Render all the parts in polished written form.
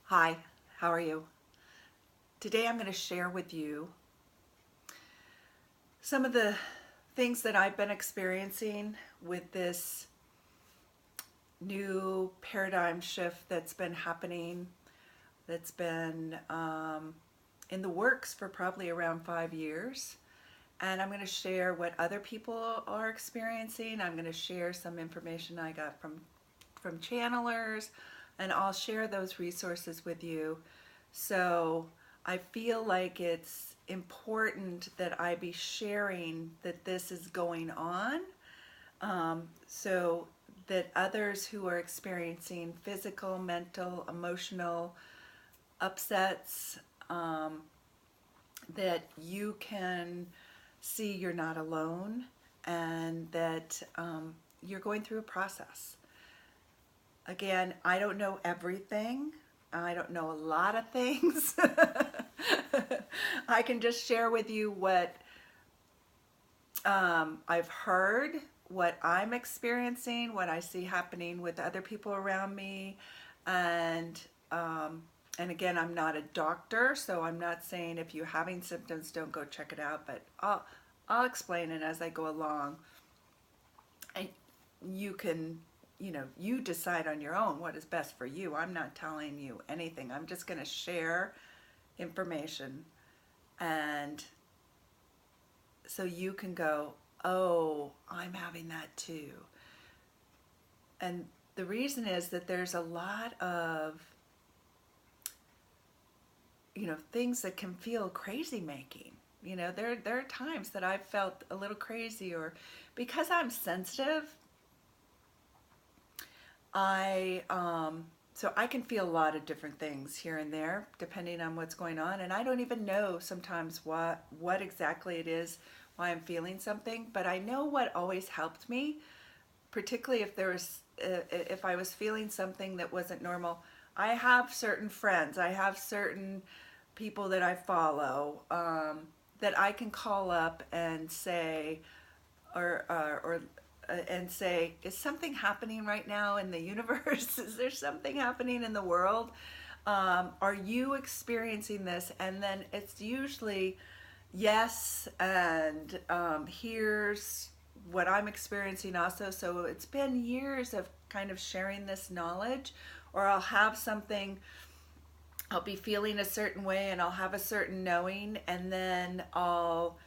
Hi, how are you? Today I'm going to share with you some of the things that I've been experiencing with this new paradigm shift that's been happening, that's been in the works for probably around 5 years. And I'm going to share what other people are experiencing. I'm going to share some information I got from channelers, and I'll share those resources with you. So I feel like it's important that I be sharing that this is going on, so that others who are experiencing physical, mental, emotional upsets, that you can see you're not alone, and that you're going through a process. Again, I don't know everything. I don't know a lot of things. I can just share with you what I've heard, what I'm experiencing, what I see happening with other people around me, and and again, I'm not a doctor, so I'm not saying if you're having symptoms, don't go check it out. But I'll explain it as I go along, and you can, you decide on your own what is best for you. I'm not telling you anything. I'm just going to share information, and so you can go, oh, I'm having that too. And the reason is that there's a lot of, things that can feel crazy making. There are times that I've felt a little crazy, or because I'm sensitive, I so I can feel a lot of different things here and there depending on what's going on, and I don't even know sometimes what exactly it is why I'm feeling something, but I know what always helped me, particularly if I was feeling something that wasn't normal. I have certain friends, I have certain people that I follow, that I can call up and say, or and say, is something happening right now in the universe? Is there something happening in the world? Are you experiencing this? And then it's usually yes, and here's what I'm experiencing also. So it's been years of kind of sharing this knowledge, or I'll have something, I'll be feeling a certain way and I'll have a certain knowing, and then I'll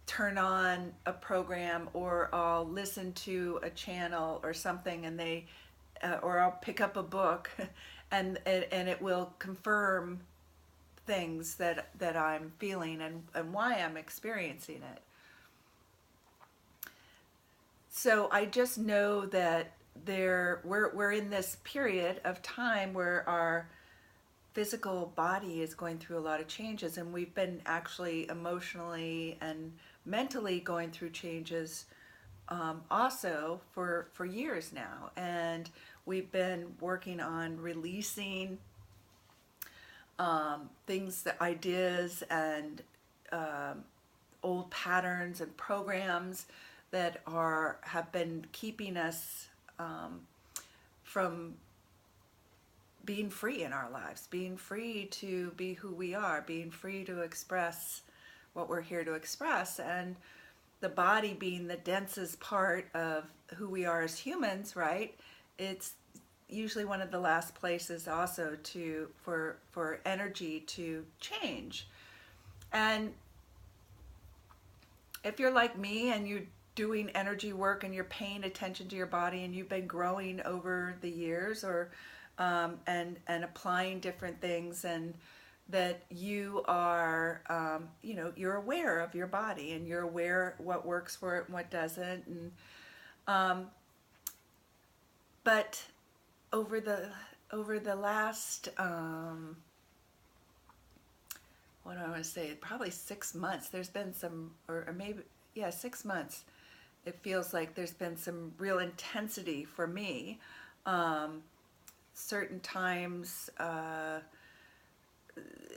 turn on a program, or I'll listen to a channel or something, and or I'll pick up a book, and it will confirm things that I'm feeling, and why I'm experiencing it. So I just know that we're in this period of time where our physical body is going through a lot of changes, and we've been actually emotionally and mentally going through changes, also for years now, and we've been working on releasing things, that ideas, and um, old patterns and programs that have been keeping us from being free in our lives, being free to be who we are, being free to express what we're here to express. And the body being the densest part of who we are as humans, right? It's usually one of the last places also for energy to change. And if you're like me and you're doing energy work and you're paying attention to your body, and you've been growing over the years, or and applying different things, and that you are, you're aware of your body, and you're aware what works for it and what doesn't, and but over the last, what do I want to say, probably 6 months, there's been some, or maybe, yeah, 6 months, it feels like there's been some real intensity for me. Certain times,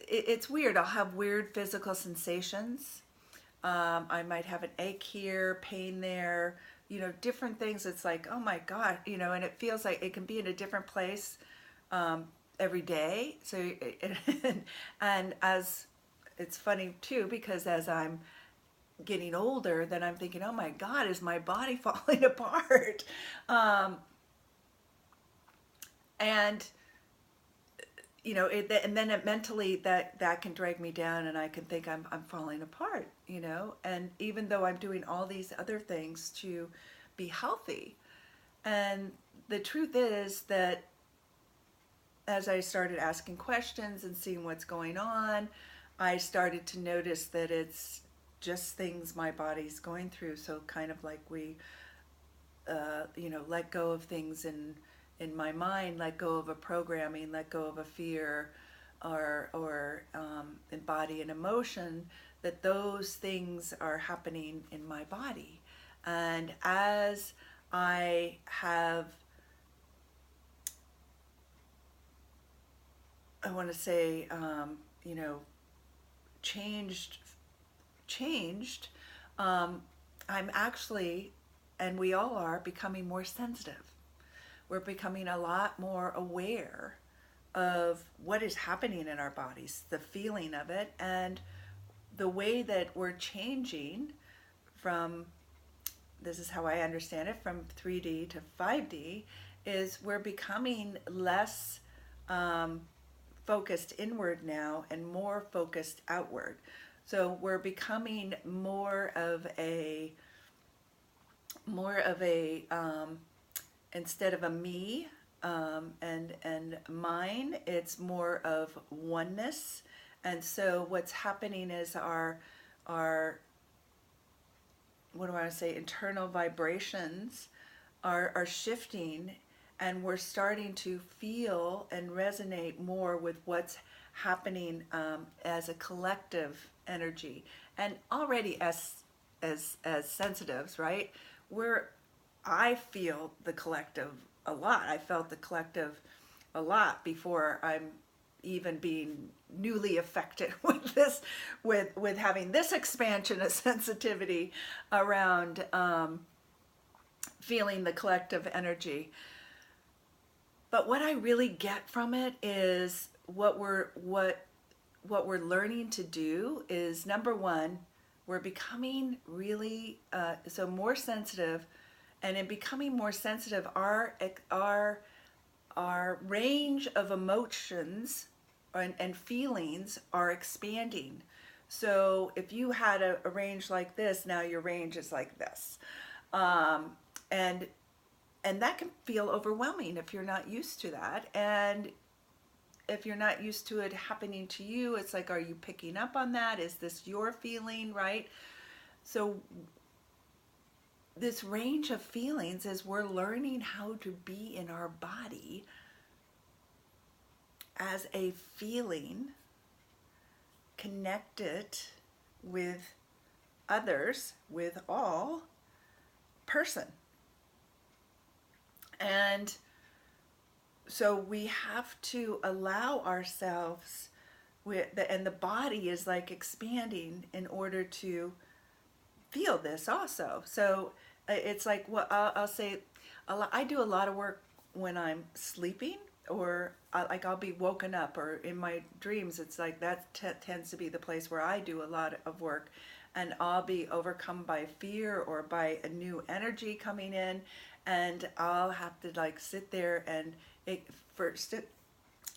it's weird. I'll have weird physical sensations. I might have an ache here, pain there, different things. It's like, oh my God, and it feels like it can be in a different place, every day. So, and as it's funny too, because as I'm getting older, then I'm thinking, oh my God, is my body falling apart? Um, and and then mentally that can drag me down, and I can think I'm falling apart, and even though I'm doing all these other things to be healthy. And the truth is that as I started asking questions and seeing what's going on, I started to notice that it's just things my body's going through. So kind of like we, let go of things in my mind, let go of a programming, let go of a fear, or embody an emotion. That those things are happening in my body, and as I have, I want to say, changed, changed, I'm actually, and we all are, becoming more sensitive. We're becoming a lot more aware of what is happening in our bodies, the feeling of it, and the way that we're changing from, this is how I understand it, from 3D to 5D, is we're becoming less focused inward now and more focused outward. So we're becoming more of a instead of a me and mine, it's more of oneness. And so what's happening is our what do I want to say, internal vibrations are shifting, and we're starting to feel and resonate more with what's happening as a collective energy. And already as sensitives, right? I feel the collective a lot. I felt the collective a lot before I'm even being newly affected with this, with having this expansion of sensitivity around feeling the collective energy. But what I really get from it is what we're learning to do is, number one, we're becoming really so more sensitive, and in becoming more sensitive, our range of emotions and feelings are expanding. So if you had a range like this, now your range is like this, um, and that can feel overwhelming if you're not used to that. And if you're not used to it happening to you, it's like, are you picking up on that? Is this your feeling, right? So this range of feelings is we're learning how to be in our body as a feeling connected with others, with all person. And so we have to allow ourselves and the body is like expanding in order to feel this also. So it's like what I'll say, I do a lot of work when I'm sleeping, or I'll be woken up, or in my dreams. It's like that tends to be the place where I do a lot of work, and I'll be overcome by fear or by a new energy coming in, and I'll have to like sit there, and it first it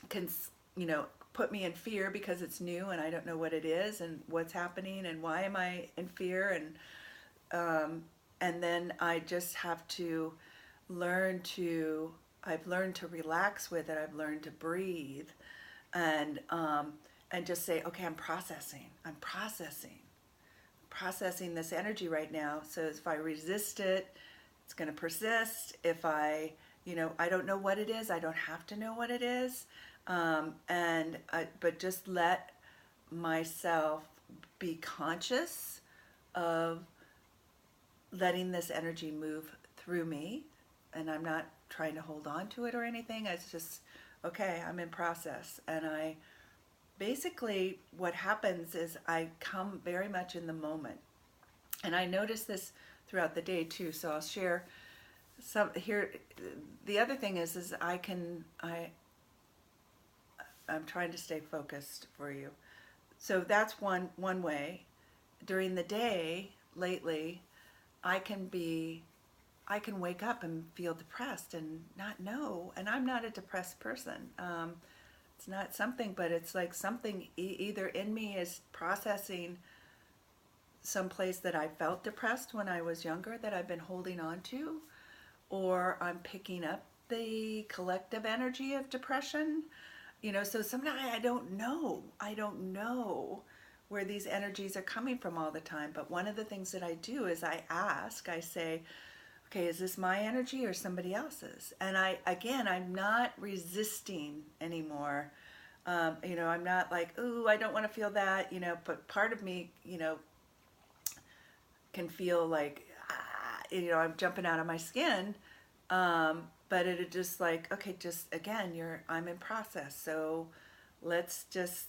can put me in fear because it's new and I don't know what it is and what's happening and why am I in fear, and then I just have to I've learned to relax with it. I've learned to breathe and just say, okay, I'm processing this energy right now. So if I resist it, it's going to persist. If I don't know what it is, I don't have to know what it is. But just let myself be conscious of letting this energy move through me, and I'm not trying to hold on to it or anything. It's just, okay, I'm in process. And I basically, what happens is I come very much in the moment. And I notice this throughout the day too, so I'll share some here. The other thing is I I'm trying to stay focused for you. So that's one way. During the day lately, I can be I can wake up and feel depressed and not know. And I'm not a depressed person. It's not something, but it's like something either in me is processing some place that I felt depressed when I was younger that I've been holding on to, or I'm picking up the collective energy of depression. So sometimes I don't know where these energies are coming from all the time. But one of the things that I do is I say, okay, is this my energy or somebody else's? And I'm not resisting anymore. I'm not like, ooh, I don't want to feel that, but part of me, can feel like, I'm jumping out of my skin. But it just like, okay, just again, I'm in process. So let's just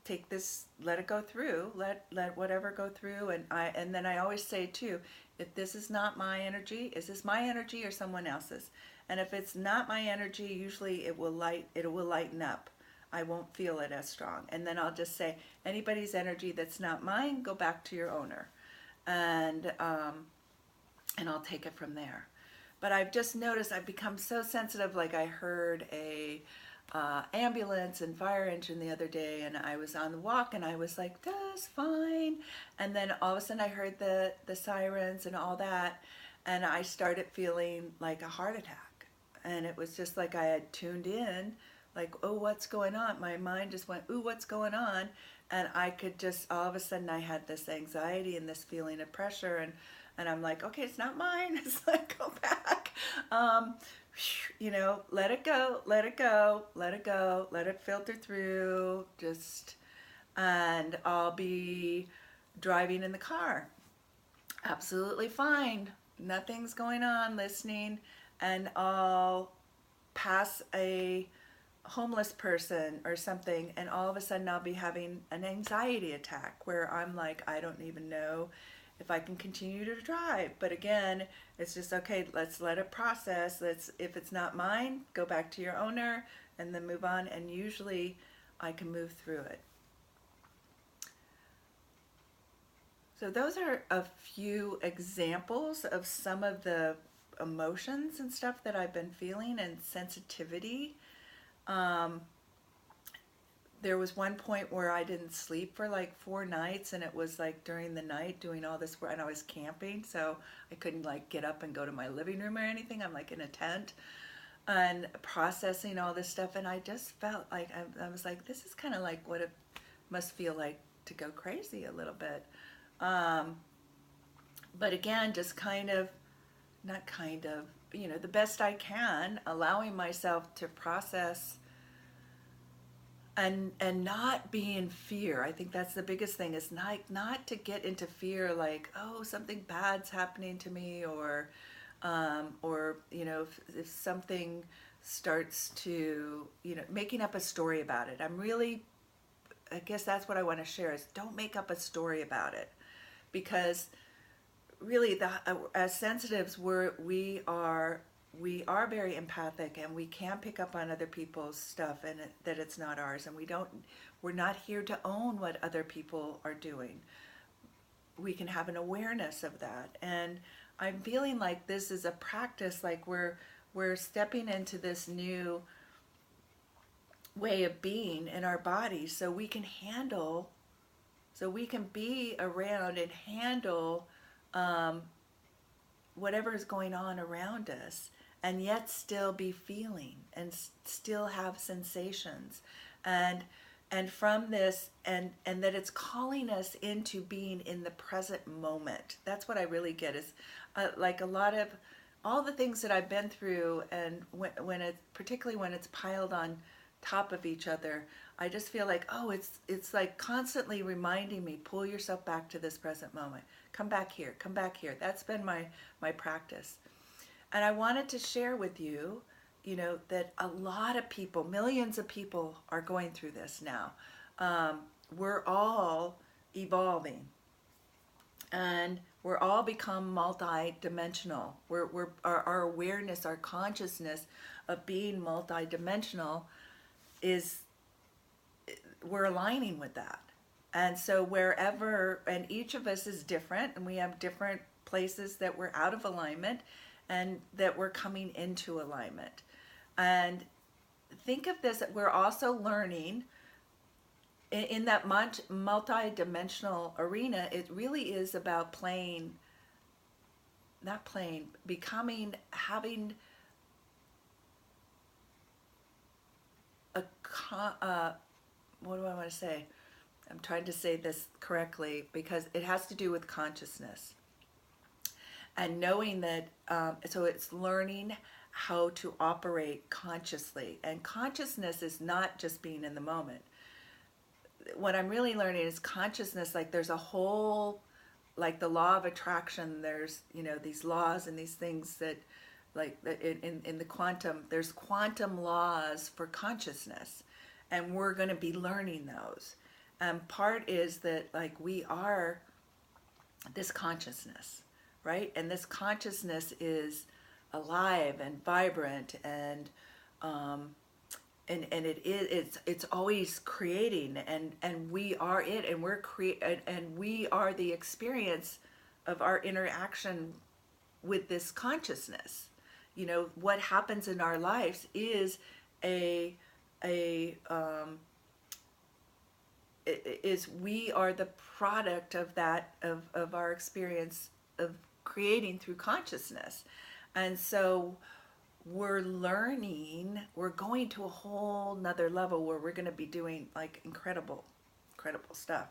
take this, let it go through, let whatever go through. And then I always say too, if this is not my energy, is this my energy or someone else's? And if it's not my energy, usually it will lighten up. I won't feel it as strong. And then I'll just say, anybody's energy that's not mine, go back to your owner. And I'll take it from there. But I've just noticed I've become so sensitive. Like I heard a ambulance and fire engine the other day, and I was on the walk, and I was like, "That's fine." And then all of a sudden, I heard the sirens and all that, and I started feeling like a heart attack. And it was just like I had tuned in, like, "Oh, what's going on?" My mind just went, "Ooh, what's going on?" And I could just all of a sudden I had this anxiety and this feeling of pressure, and I'm like, okay, it's not mine. It's like, go back. Let it go, let it go, let it go, let it filter through. And I'll be driving in the car. Absolutely fine. Nothing's going on, listening. And I'll pass a homeless person or something, and all of a sudden I'll be having an anxiety attack where I'm like, I don't even know if I can continue to drive. But again, it's just, okay, let's let it process. If it's not mine, go back to your owner and then move on. And usually I can move through it. So those are a few examples of some of the emotions and stuff that I've been feeling, and sensitivity. There was one point where I didn't sleep for like 4 nights, and it was like during the night doing all this work, and I was camping, so I couldn't like get up and go to my living room or anything. I'm like in a tent and processing all this stuff, and I just felt like I was like, this is kind of like what it must feel like to go crazy a little bit. But again, just the best I can, allowing myself to process and not be in fear. I think that's the biggest thing, is not to get into fear, like, oh, something bad's happening to me, or if something starts to, making up a story about it. I guess that's what I want to share, is don't make up a story about it, because really as sensitives, we are very empathic, and we can pick up on other people's stuff, and that it's not ours, and we're not here to own what other people are doing. We can have an awareness of that. And I'm feeling like this is a practice, like we're stepping into this new way of being in our bodies, so we can be around and handle whatever is going on around us, and yet still be feeling and still have sensations, and from this, and that it's calling us into being in the present moment. That's what I really get, is like a lot of all the things that I've been through, and particularly when it's piled on top of each other, I just feel like, oh, it's like constantly reminding me, pull yourself back to this present moment. Come back here, come back here. That's been my practice. And I wanted to share with you, that a lot of people, millions of people are going through this now. We're all evolving, and we're all become multi-dimensional. Our awareness, our consciousness of being multi-dimensional is we're aligning with that. And so wherever, and each of us is different, and we have different places that we're out of alignment and that we're coming into alignment. And think of this, we're also learning in that multi-dimensional arena. It really is about playing, not playing, becoming, having a, what do I want to say? I'm trying to say this correctly because it has to do with consciousness. And knowing that, so it's learning how to operate consciously. And consciousness is not just being in the moment. What I'm really learning is consciousness, like there's a whole, like the law of attraction, there's, these laws and these things that, like in the quantum, there's quantum laws for consciousness. And we're going to be learning those. And part is that, like, we are this consciousness, right? And this consciousness is alive and vibrant, and it's always creating, and we are it, and we are the experience of our interaction with this consciousness. What happens in our lives is we are the product of that, of our experience of creating through consciousness. And so we're going to a whole nother level where we're going to be doing like incredible stuff,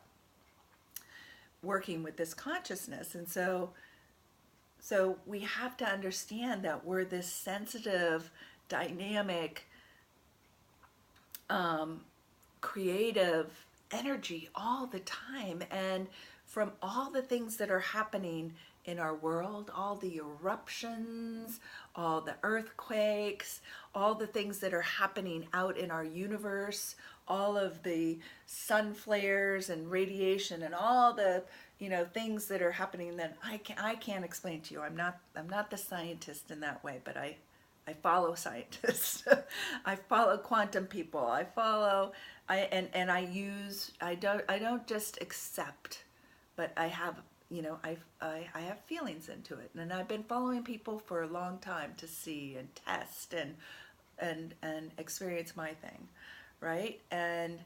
working with this consciousness. And so we have to understand that we're this sensitive, dynamic, creative energy all the time. And from all the things that are happening in our world, all the eruptions, all the earthquakes, all the things that are happening out in our universe, all of the sun flares and radiation and all the things that are happening that I can't explain to you. I'm not the scientist in that way, but I follow scientists. I follow quantum people. I don't just accept, but I have I have feelings into it, and I've been following people for a long time to see and test and experience my thing, right? And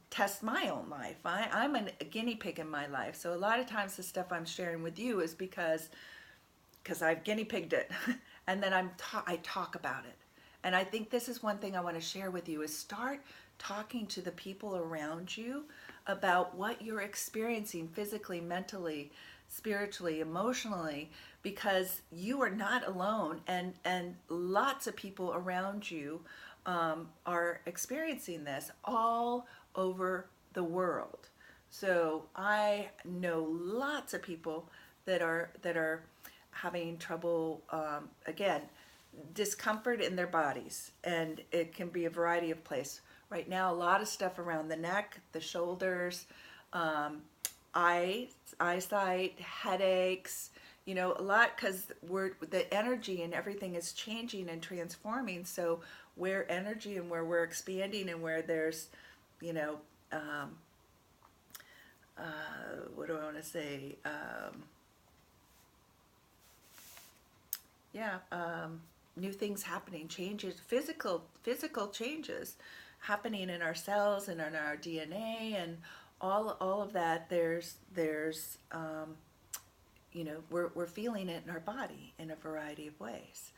test my own life. I'm a guinea pig in my life. So a lot of times the stuff I'm sharing with you is because I've guinea pigged it, and then I talk about it. And I think this is one thing I want to share with you is start talking to the people around you about what you're experiencing physically, mentally, spiritually, emotionally, because you are not alone, and lots of people around you are experiencing this all over the world. So I know lots of people that are having trouble, again, discomfort in their bodies, and it can be a variety of places. Right now, a lot of stuff around the neck, the shoulders, eyesight, headaches, a lot, because the energy and everything is changing and transforming. So where energy and where we're expanding and where there's, what do I want to say? New things happening, changes, physical changes happening in our cells and in our DNA and all of that. There's we're feeling it in our body in a variety of ways.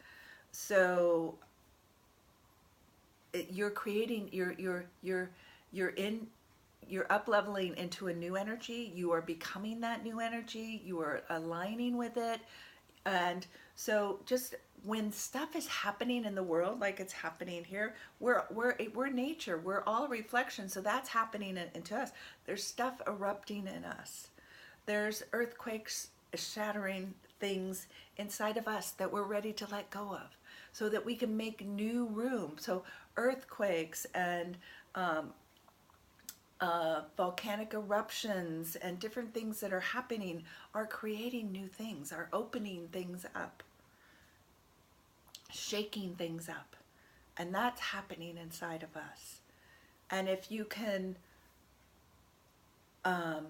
So you're creating, you're up leveling into a new energy. You are becoming that new energy. You are aligning with it. And so just when stuff is happening in the world, like it's happening here, we're nature. We're all reflection. So that's happening into us. There's stuff erupting in us. There's earthquakes shattering things inside of us that we're ready to let go of, so that we can make new room. So earthquakes and volcanic eruptions and different things that are happening are creating new things, are opening things up, shaking things up. And that's happening inside of us. And if you can um,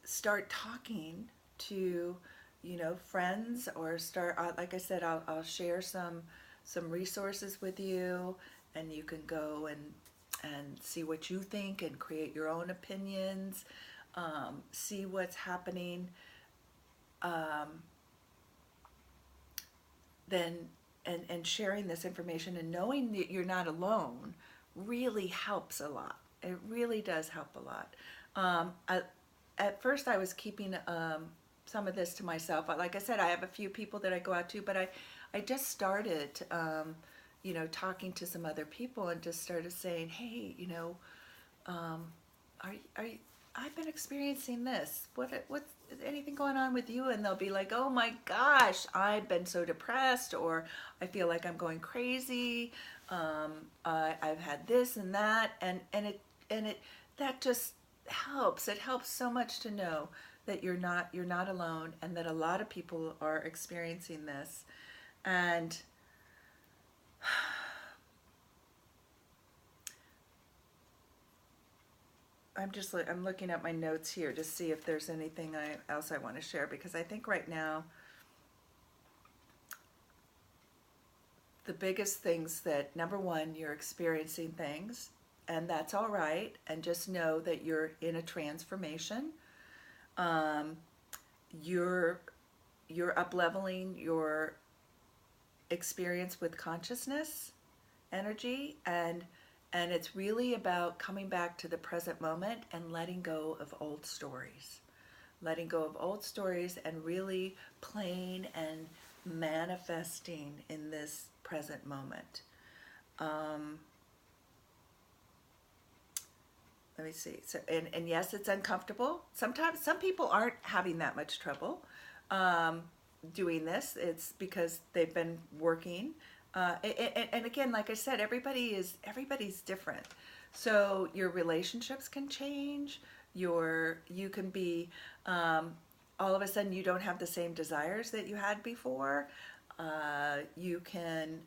start talking to, friends, or start, like I said, I'll share some resources with you, and you can go and see what you think and create your own opinions, see what's happening. Um, then and sharing this information and knowing that you're not alone really helps a lot. It really does help a lot. At first, I was keeping some of this to myself. Like I said, I have a few people that I go out to, but I just started, talking to some other people and just started saying, hey, um, are I've been experiencing this. What's anything going on with you? And they'll be like, oh my gosh, I've been so depressed, or I feel like I'm going crazy. I've had this and that, and it that just helps. It helps so much to know that you're not alone, and that a lot of people are experiencing this. And I'm looking at my notes here to see if there's anything else I want to share, because I think right now the biggest things that, number one, you're experiencing things, and that's all right, and just know that you're in a transformation. Um, you're you're up leveling your experience with consciousness energy, and it's really about coming back to the present moment and letting go of old stories. Letting go of old stories and really playing and manifesting in this present moment. Um, Let me see. So, and yes, it's uncomfortable. Sometimes some people aren't having that much trouble um, doing this. It's because they've been working. And again, like I said, everybody's different. So your relationships can change. You can be all of a sudden you don't have the same desires that you had before. You can,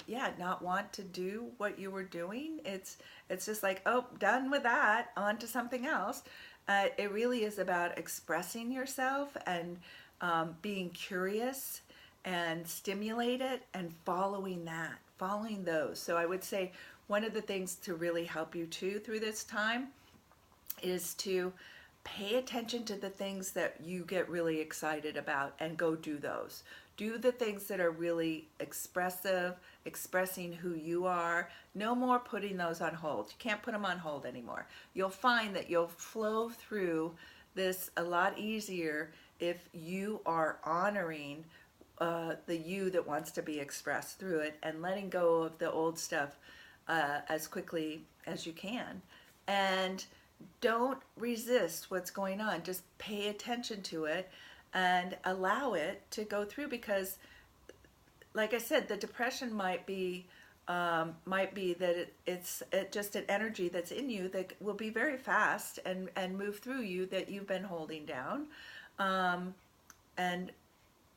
yeah, not want to do what you were doing. It's just like, oh, done with that, on to something else. It really is about expressing yourself and being curious and stimulated and following those. So I would say one of the things to really help you too through this time is to pay attention to the things that you get really excited about and go do those. Do the things that are really expressive, expressing who you are. No more putting those on hold. You can't put them on hold anymore. You'll find that you'll flow through this a lot easier if you are honoring the you that wants to be expressed through it, and letting go of the old stuff as quickly as you can. And don't resist what's going on. Just pay attention to it and allow it to go through, because like I said, the depression might be that it's just an energy that's in you that will be very fast and move through you, that you've been holding down. And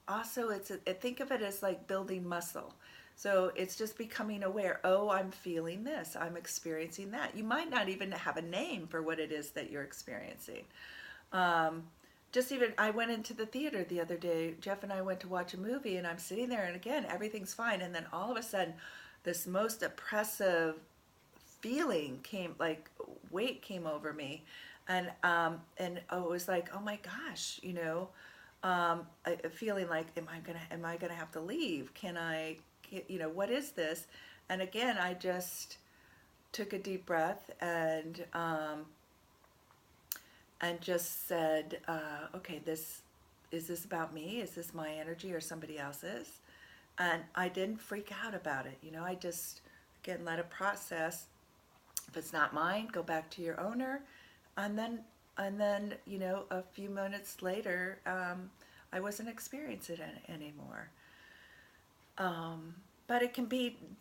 also think of it as like building muscle. So it's just becoming aware. Oh, I'm feeling this, I'm experiencing that. You might not even have a name for what it is that you're experiencing. um, just even, I went into the theater the other day, Jeff and I went to watch a movie, and I'm sitting there, and again, everything's fine, and then all of a sudden this most oppressive feeling came, like weight came over me. And I was like, oh my gosh, feeling like, am I gonna have to leave? Can I, what is this? And again, I just took a deep breath and just said, okay, this about me? Is this my energy or somebody else's? And I didn't freak out about it. I just, again, let it process. If it's not mine, go back to your owner. And then a few minutes later, I wasn't experiencing it anymore. But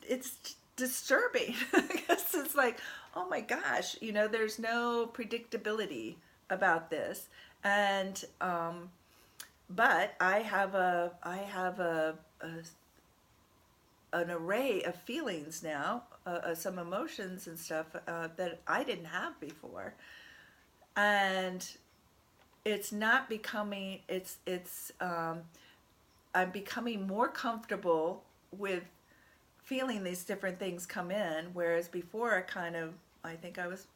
it's disturbing because it's like, oh my gosh, there's no predictability about this. And but I have an array of feelings now some emotions and stuff that I didn't have before, and it's not becoming. I'm becoming more comfortable with feeling these different things come in, whereas before I think I was,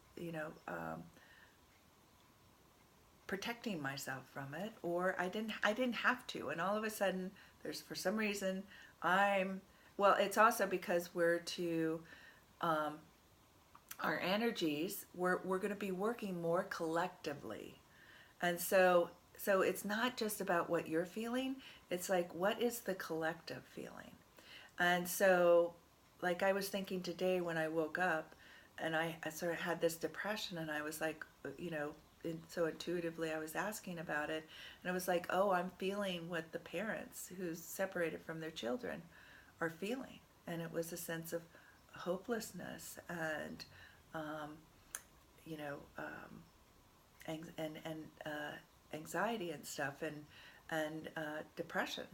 protecting myself from it, or I didn't have to, and all of a sudden there's, for some reason, I'm well, it's also because we're to um, our energies, we're going to be working more collectively, and so it's not just about what you're feeling, it's like, what is the collective feeling? And so, like, I was thinking today when I woke up, and I sort of had this depression, and I was like, so intuitively I was asking about it, and I was like, oh, I'm feeling what the parents who's separated from their children are feeling. And it was a sense of hopelessness and, um, you know, and anxiety and stuff, and depression.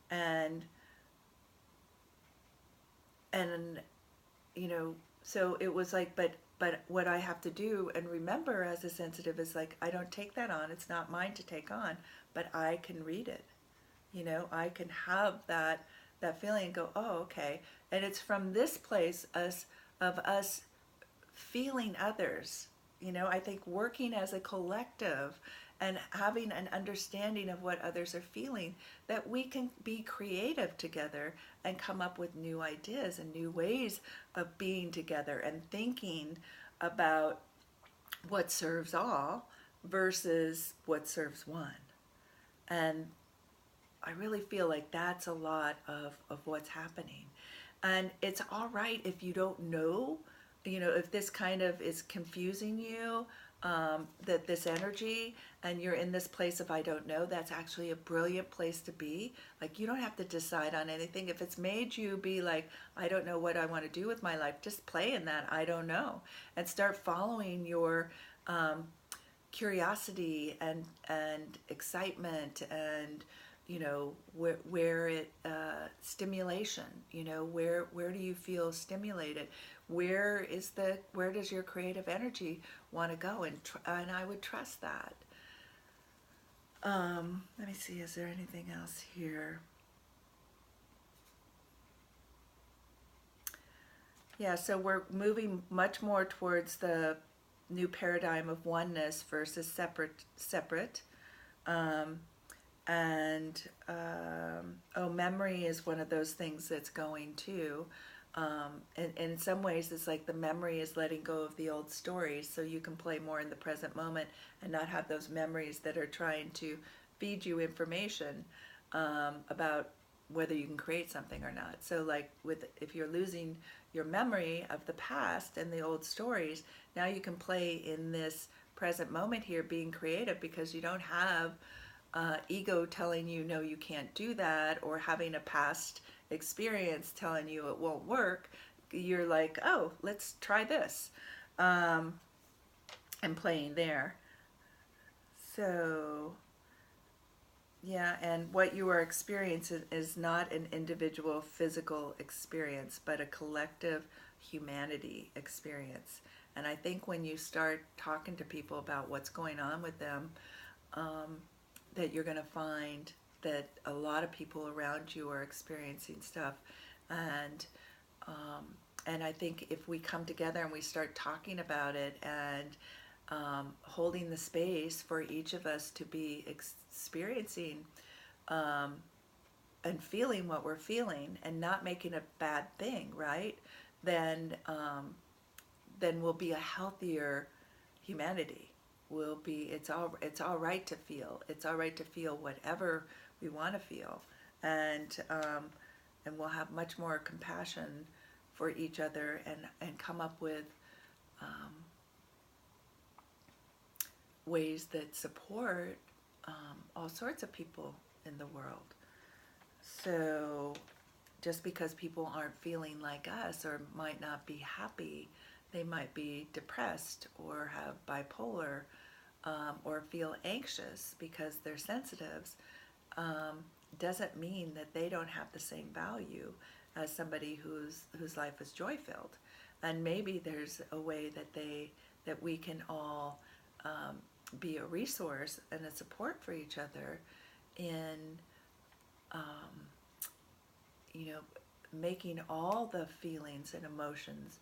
And and so it was like, but what I have to do and remember as a sensitive is, like, I don't take that on, it's not mine to take on, but I can read it. I can have that feeling and go, oh, okay. And it's from this place of us feeling others. I think working as a collective and having an understanding of what others are feeling, that we can be creative together and come up with new ideas and new ways of being together and thinking about what serves all versus what serves one. And I really feel like that's a lot of what's happening. And it's all right if you don't know, if this kind of is confusing you, that this energy, and you're in this place of I don't know, that's actually a brilliant place to be. Like, you don't have to decide on anything. If it's made you be like, I don't know what I want to do with my life, just play in that I don't know and start following your curiosity and excitement, and where it stimulation, where do you feel stimulated, where does your creative energy want to go, and I would trust that. Let me see, is there anything else here? Yeah, so we're moving much more towards the new paradigm of oneness versus separate. Um, and memory is one of those things that's going too. And in some ways, it's like the memory is letting go of the old stories, so you can play more in the present moment and not have those memories that are trying to feed you information about whether you can create something or not. So, like, if you're losing your memory of the past and the old stories, now you can play in this present moment here, being creative, because you don't have ego telling you no, you can't do that, or having a past experience telling you it won't work. You're like, oh, let's try this, and playing there. So yeah, and what you are experiencing is not an individual physical experience, but a collective humanity experience. And I think when you start talking to people about what's going on with them, that you're going to find that a lot of people around you are experiencing stuff. And and I think if we come together and we start talking about it, and holding the space for each of us to be experiencing and feeling what we're feeling, and not making a bad thing, right? Then then we'll be a healthier humanity. Will be, it's all right to feel. It's all right to feel whatever we want to feel, and we'll have much more compassion for each other, and come up with ways that support all sorts of people in the world. So just because people aren't feeling like us, or might not be happy, they might be depressed or have bipolar, or feel anxious because they're sensitives, doesn't mean that they don't have the same value as somebody whose life is joy filled. And maybe there's a way that we can all be a resource and a support for each other in, um, you know, making all the feelings and emotions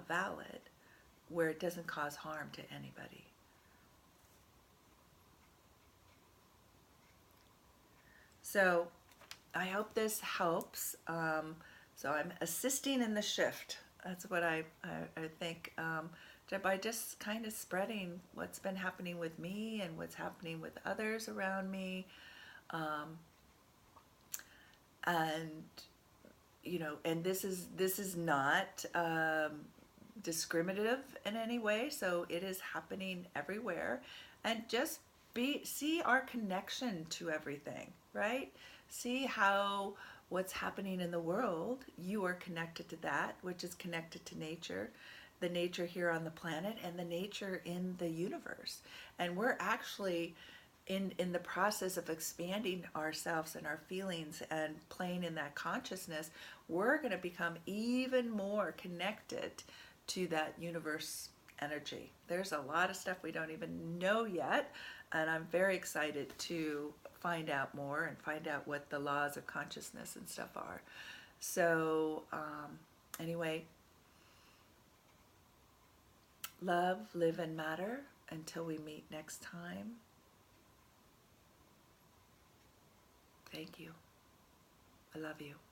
valid, where it doesn't cause harm to anybody. So I hope this helps. So I'm assisting in the shift. That's what I think. By just kind of spreading what's been happening with me and what's happening with others around me. Um, and and this is not discriminative in any way, so it is happening everywhere. And just see our connection to everything, right? See how what's happening in the world, you are connected to that, which is connected to nature, the nature here on the planet and the nature in the universe. And we're actually in the process of expanding ourselves and our feelings and playing in that consciousness. We're going to become even more connected to that universe energy. There's a lot of stuff we don't even know yet, and I'm very excited to find out more and find out what the laws of consciousness and stuff are. So anyway, love, live, and matter until we meet next time. Thank you. I love you.